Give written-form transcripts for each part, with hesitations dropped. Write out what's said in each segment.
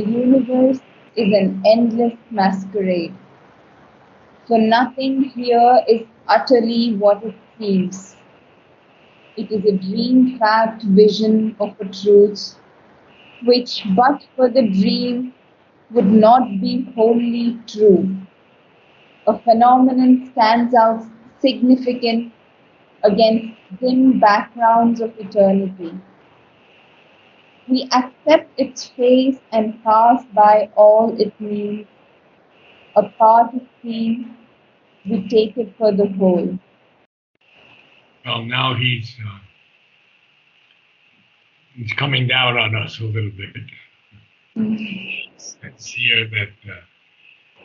The universe is an endless masquerade, for nothing here is utterly what it seems. It is a dream-fact vision of a truth which, but for the dream, would not be wholly true. A phenomenon stands out significant against dim backgrounds of eternity. We accept its face and pass by all it means. A part is seen, we take it for the whole. Well, now he's coming down on us a little bit. It's here that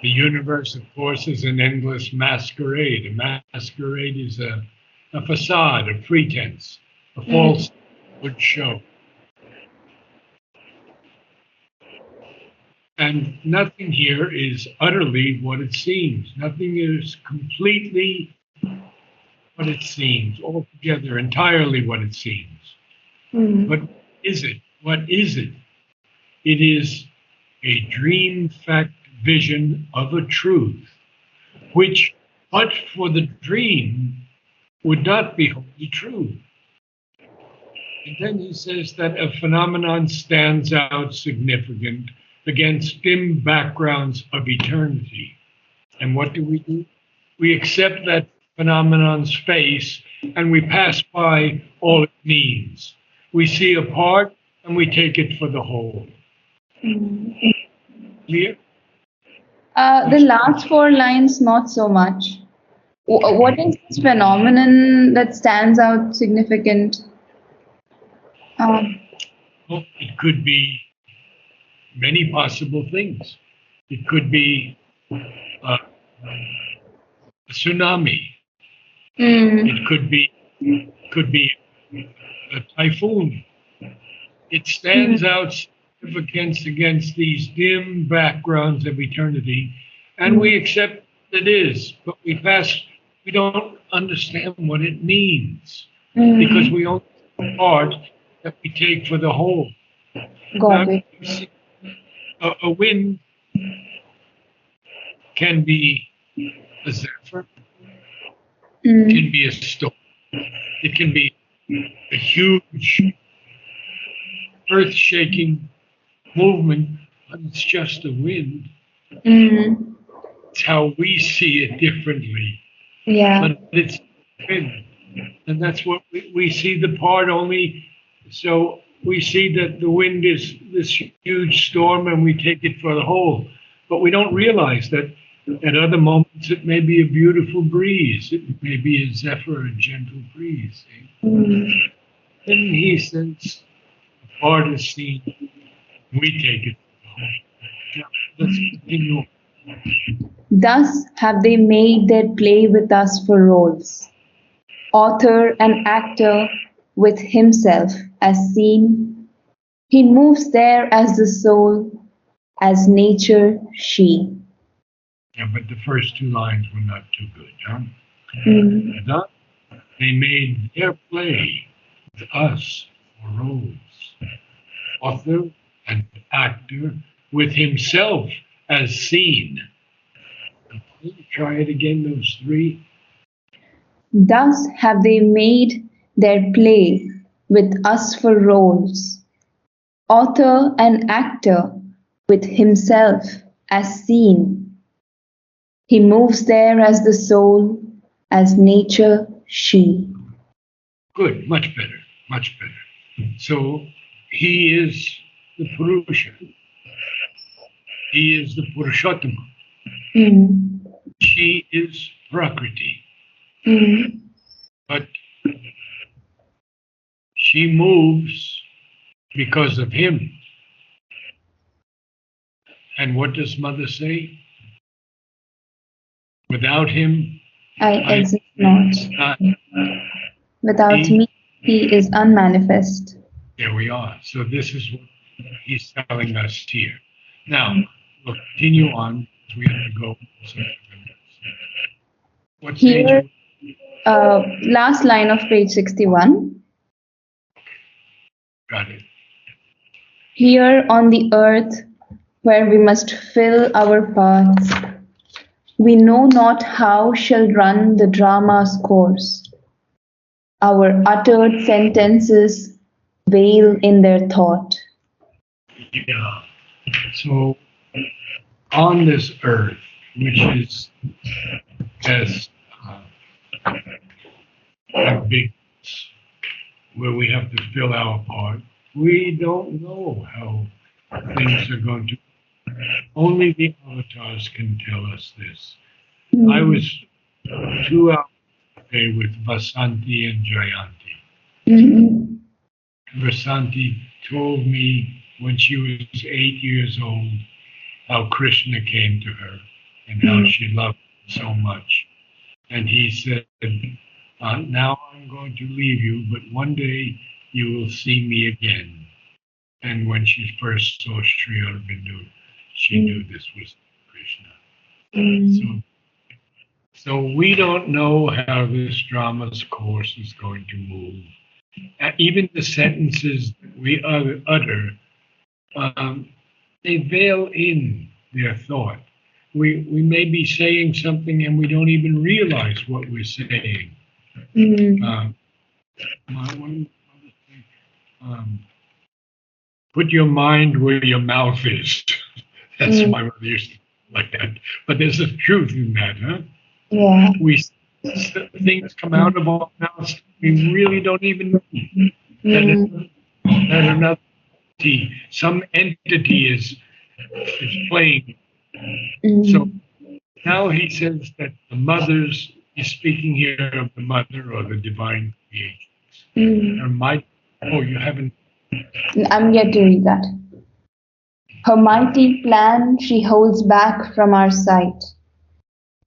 the universe, of course, is an endless masquerade. A masquerade is a facade, a pretense, a false good show. And nothing here is utterly what it seems. Nothing is completely what it seems, altogether, entirely what it seems. But what is it? What is it? It is a dream fact vision of a truth, which, but for the dream, would not be wholly true. And then he says that a phenomenon stands out significant against dim backgrounds of eternity. And what do? We accept that phenomenon's face and we pass by all it means. We see a part and we take it for the whole. Clear? The last four lines, not so much. What is this phenomenon that stands out significant? Well, it could be many possible things. It could be a tsunami. It could be a typhoon. It stands out significance against these dim backgrounds of eternity, and we accept it is, but we don't understand what it means because we only see the part that we take for the whole. Got Now, it. you see, a wind can be a zephyr, it can be a storm, it can be a huge, earth-shaking movement, but it's just a wind. It's how we see it differently, Yeah. but it's wind. And that's what we see the part only. So we see that the wind is this huge storm and we take it for the whole. But we don't realize that at other moments it may be a beautiful breeze. It may be a zephyr, a gentle breeze. Then he says, the part is seen, we take it for the whole. Now, let's continue. Thus have they made their play with us for roles, author and actor with himself as seen. He moves there as the soul, as nature she. Yeah, but the first two lines were not too good, huh? Thus, they made their play with us for roles, author and actor with himself as seen. Try it again, those three. Thus have they made their play with us for roles, author and actor with himself as seen. He moves there as the soul, as nature she. Good, much better, much better. So he is the Purusha. He is the Purushottama. She is Prakriti. But she moves because of him. And what does Mother say? Without him, I exist not. not. Without me, he is unmanifest. There we are. So this is what he's telling us here. Now, we'll continue on. We have to go. What Here, page? last line of page 61. Got it. Here on the earth, where we must fill our paths. We know not how shall run the drama's course. Our uttered sentences veil in their thought. Yeah. So on this earth, which is as a big where we have to fill our part, we don't know how things are going to. Only the avatars can tell us this. I Mm, was 2 hours away with Vasanti and Jayanti. mm, Vasanti told me when she was 8 years old how Krishna came to her and how mm, she loved him so much. And he said, now I'm going to leave you, but one day you will see me again. And when she first saw Sri Aurobindo, she knew mm, this was Krishna. mm, So, so we don't know how this drama's course is going to move. Even the sentences that we utter, um, they veil in their thought. We may be saying something and we don't even realize what we're saying. mm, Um, one um, put your mind where your mouth is. That's mm. my mother used to like that. But there's a truth in that, huh? Yeah. We things come out of our mouths we really don't even know that Mm, that another entity, some entity is playing. So mm, now he says that the mothers, he's speaking here of the mother or the divine creation. Her mm. might. Oh, you haven't. I'm yet to read that. Her mighty plan she holds back from our sight.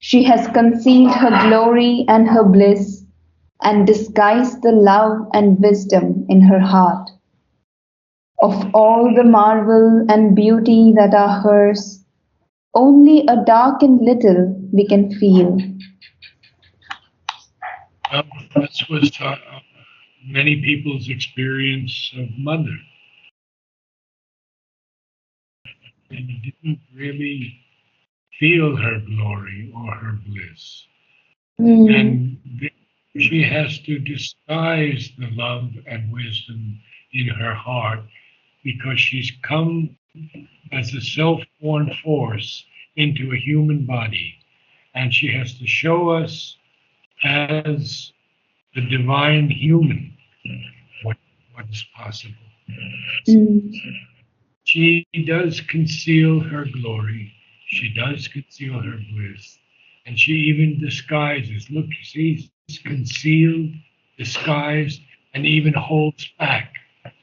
She has concealed her glory and her bliss, and disguised the love and wisdom in her heart. Of all the marvel and beauty that are hers, only a darkened little we can feel. This was many people's experience of mother. They didn't really feel her glory or her bliss. Mm, And she has to disguise the love and wisdom in her heart because she's come as a self born force into a human body. And she has to show us as the divine human what, what is possible. mm, She does conceal her glory. She does conceal her bliss. And she even disguises. Look, she's concealed, disguised, and even holds back.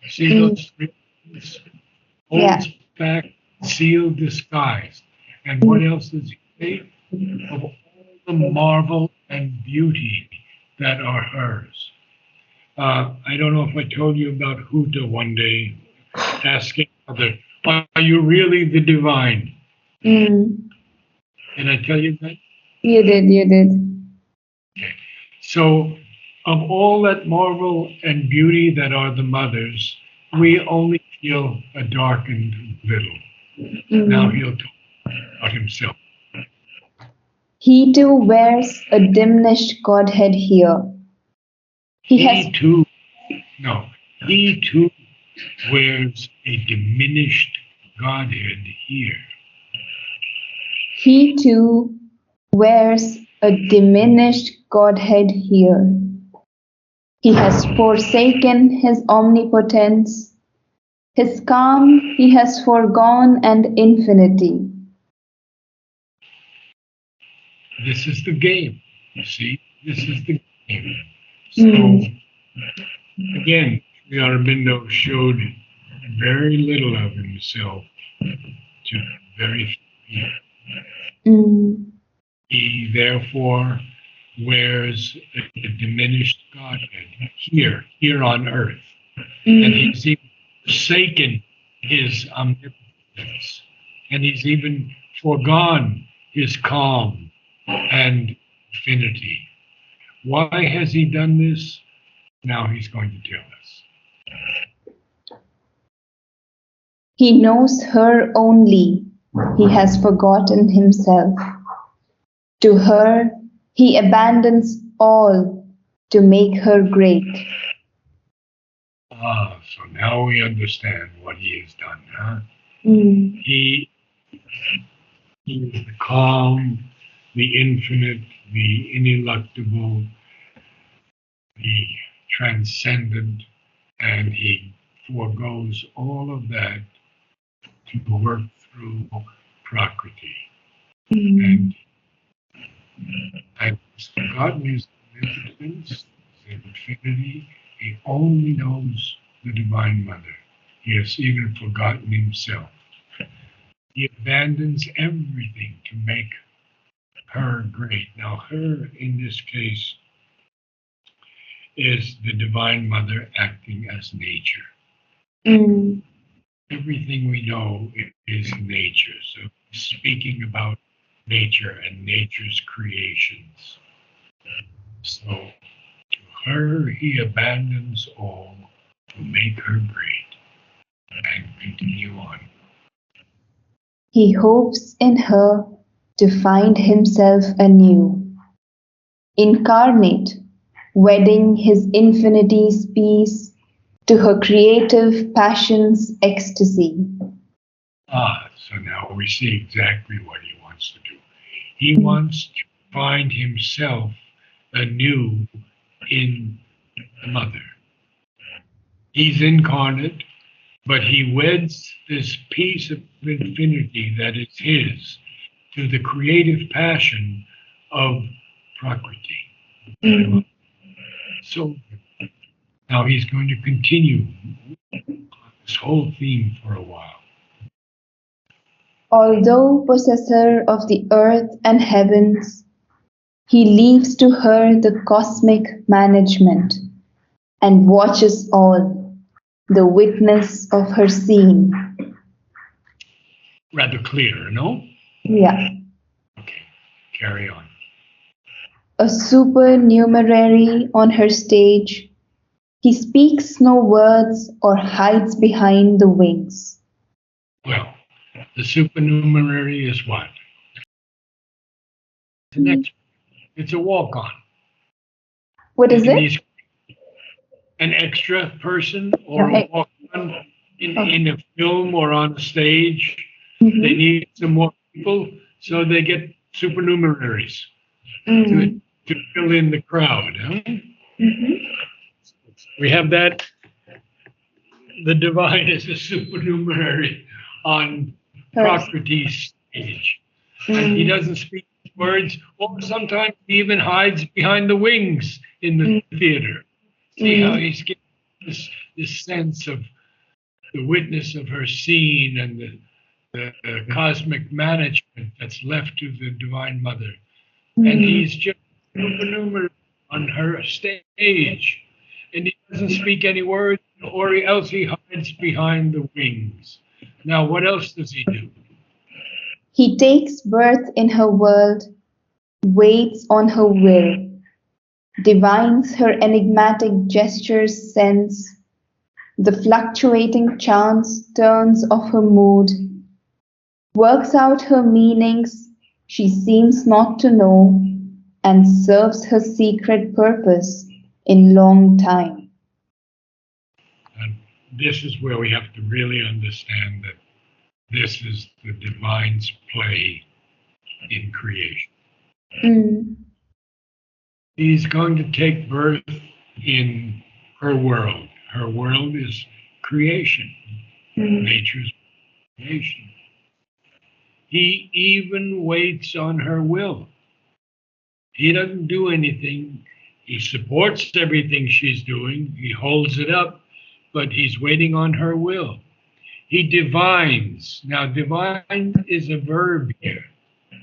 See mm. those three things? Yeah. Holds back, concealed, disguised. And what Mm, else does he say? Of all the marvel and beauty that are hers. I don't know if I told you about Huda one day asking Mother, are you really the divine? mm. Did I tell you that? You did. Okay. So, of all that marvel and beauty that are the mothers, we only feel a darkened little. Now Mm. he'll talk about himself. He too wears a diminished Godhead here. He has He too, no, he too wears a diminished Godhead here. he too wears a diminished Godhead here. He has forsaken his omnipotence, his calm he has foregone and infinity. This is the game. You see, this is the game. So Mm, again, Sri Aurobindo showed very little of himself to very few people. mm, He therefore wears a diminished Godhead here on earth. And mm, he's even forsaken his omnipotence. And he's even foregone his calm and infinity. Why has he done this? Now he's going to tell us. He knows her only, he has forgotten himself. To her he abandons all to make her great. Ah, so now we understand what he has done, huh? Mm. He, he is the calm, the infinite, the ineluctable, the transcendent, and he foregoes all of that to work through Prakriti. Mm. And has forgotten his omnipotence, his infinity. He only knows the Divine Mother. He has even forgotten himself. He abandons everything to make her great. Now, her in this case is the Divine Mother acting as nature. Mm. Everything we know is nature. So, speaking about nature and nature's creations. So, to her he abandons all to make her great and continue on. He hopes in her to find himself anew, incarnate, wedding his infinity's peace to her creative passion's ecstasy. Ah, so now we see exactly what he wants to do. He wants to find himself anew in the mother. He's incarnate, but he weds this piece of infinity that is his to the creative passion of Prakriti. Mm. So now he's going to continue this whole theme for a while. Although possessor of the earth and heavens, he leaves to her the cosmic management and watches all, the witness of her scene. Rather clear, no? Yeah. Okay, carry on. A supernumerary on her stage, he speaks no words or hides behind the wings. Well, the supernumerary is what? The next, it's a walk on. What is In it? these, an extra person or a Yeah. walk on Okay. in a film or on a stage. They Mhm. need some more people, so they get supernumeraries to, Mm. to fill in the crowd. Huh? Mhm. We have that. The divine is a supernumerary on Correct. Prakriti's stage. And he Mm. doesn't speak words, or sometimes he even hides behind the wings in the Mm. theater. See how Mm. he's getting this sense of the witness of her scene and the cosmic management that's left to the Divine Mother. And Mm. he's just supernumerary on her stage. And he doesn't speak any words, or else he hides behind the wings. Now, what else does he do? He takes birth in her world, waits on her will, divines her enigmatic gestures sense, the fluctuating chance turns of her mood, works out her meanings she seems not to know, and serves her secret purpose in long time. And this is where we have to really understand that this is the divine's play in creation. Mm. He's going to take birth in her world. Her world is creation, Mm. nature's creation. He even waits on her will. He doesn't do anything. He supports everything she's doing, he holds it up, but he's waiting on her will. He divines. Now, divine is a verb here,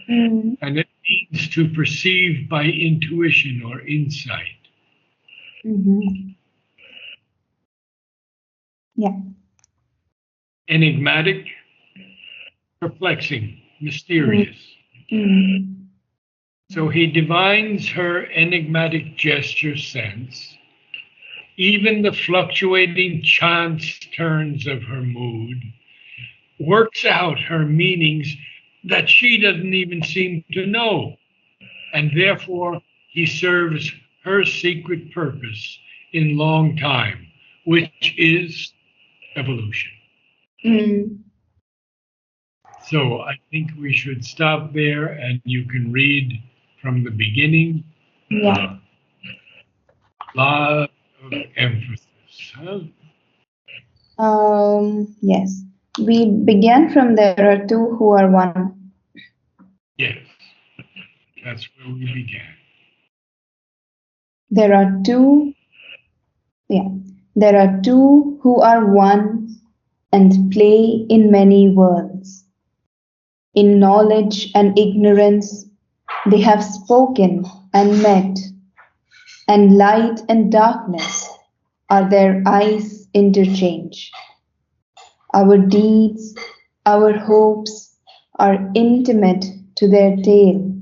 Mm. and it means to perceive by intuition or insight. Mhm. Yeah. Enigmatic, perplexing, Mm. mysterious. Mm. So he divines her enigmatic gesture sense, even the fluctuating chance turns of her mood, works out her meanings that she doesn't even seem to know. And therefore, he serves her secret purpose in long time, which is evolution. Mm. So I think we should stop there and you can read from the beginning. Yeah. Lot of emphasis. Huh? Yes. We began from there are two who are one. Yes, that's where we began. There are two, yeah. There are two who are one and play in many worlds. In knowledge and ignorance, they have spoken and met, and light and darkness are their eyes interchange. Our deeds, our hopes are intimate to their tale.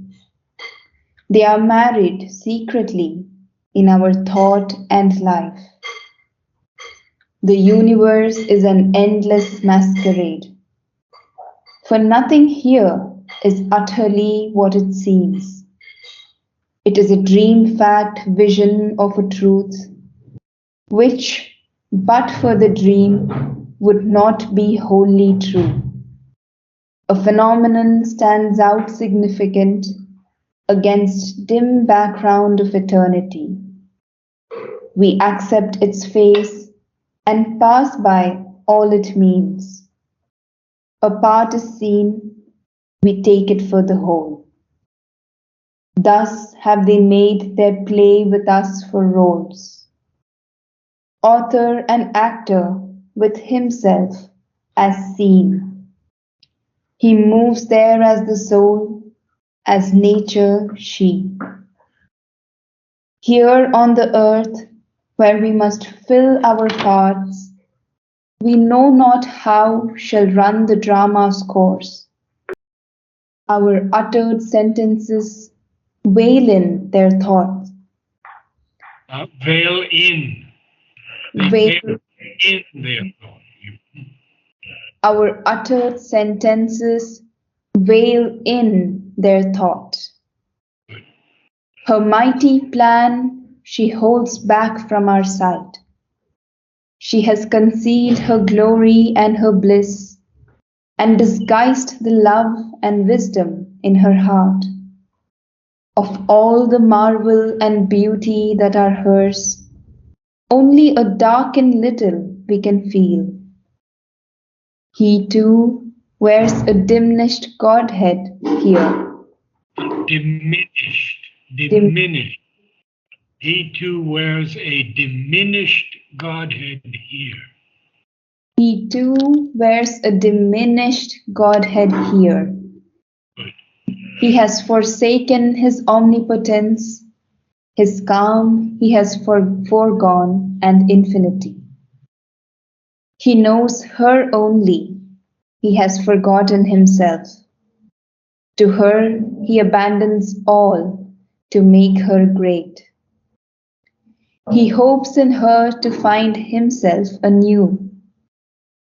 They are married secretly in our thought and life. The universe is an endless masquerade, for nothing here is utterly what it seems. It is a dream fact vision of a truth which, but for the dream, would not be wholly true. A phenomenon stands out significant against dim background of eternity. We accept its face and pass by all it means. A part is seen, we take it for the whole. Thus have they made their play with us for roles. Author and actor with himself as scene. He moves there as the soul, as nature she. Here on the earth, where we must fill our parts, we know not how shall run the drama's course. Our uttered sentences wail in their thoughts. Veil in. They Wail, veil in their thought. our uttered sentences wail in their thought. Her mighty plan she holds back from our sight. She has concealed her glory and her bliss, and disguised the love and wisdom in her heart. Of all the marvel and beauty that are hers, only a darkened little we can feel. He too wears a diminished Godhead here. Diminished. Dim- Diminished. He too wears a diminished Godhead here. He too wears a diminished Godhead here. Good. He has forsaken his omnipotence, his calm he has foregone, and infinity. He knows her only, he has forgotten himself. To her he abandons all to make her great. He hopes in her to find himself anew,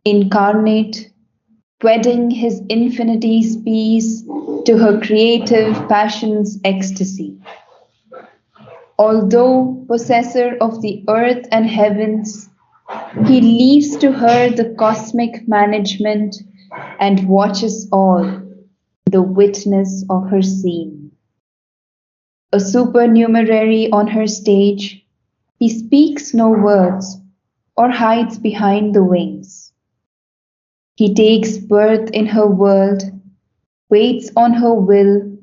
incarnate, wedding his infinity's peace to her creative passion's ecstasy. Although possessor of the earth and heavens, he leaves to her the cosmic management and watches all, the witness of her scene. A supernumerary on her stage, he speaks no words or hides behind the wings. He takes birth in her world, waits on her will,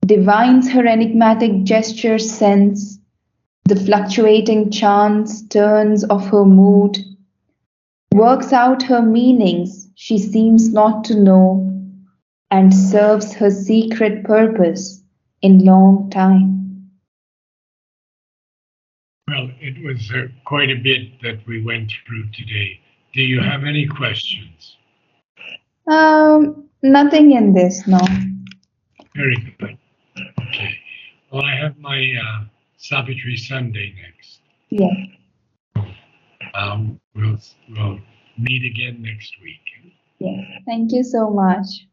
divines her enigmatic gestures sense, the fluctuating chance turns of her mood, works out her meanings she seems not to know, and serves her secret purpose in long time. Well, it was quite a bit that we went through today. Do you have any questions? Nothing in this, no. Very good. Okay. Well, I have my Savitri Sunday next. Yes, We'll meet again next week. yes. Thank you so much.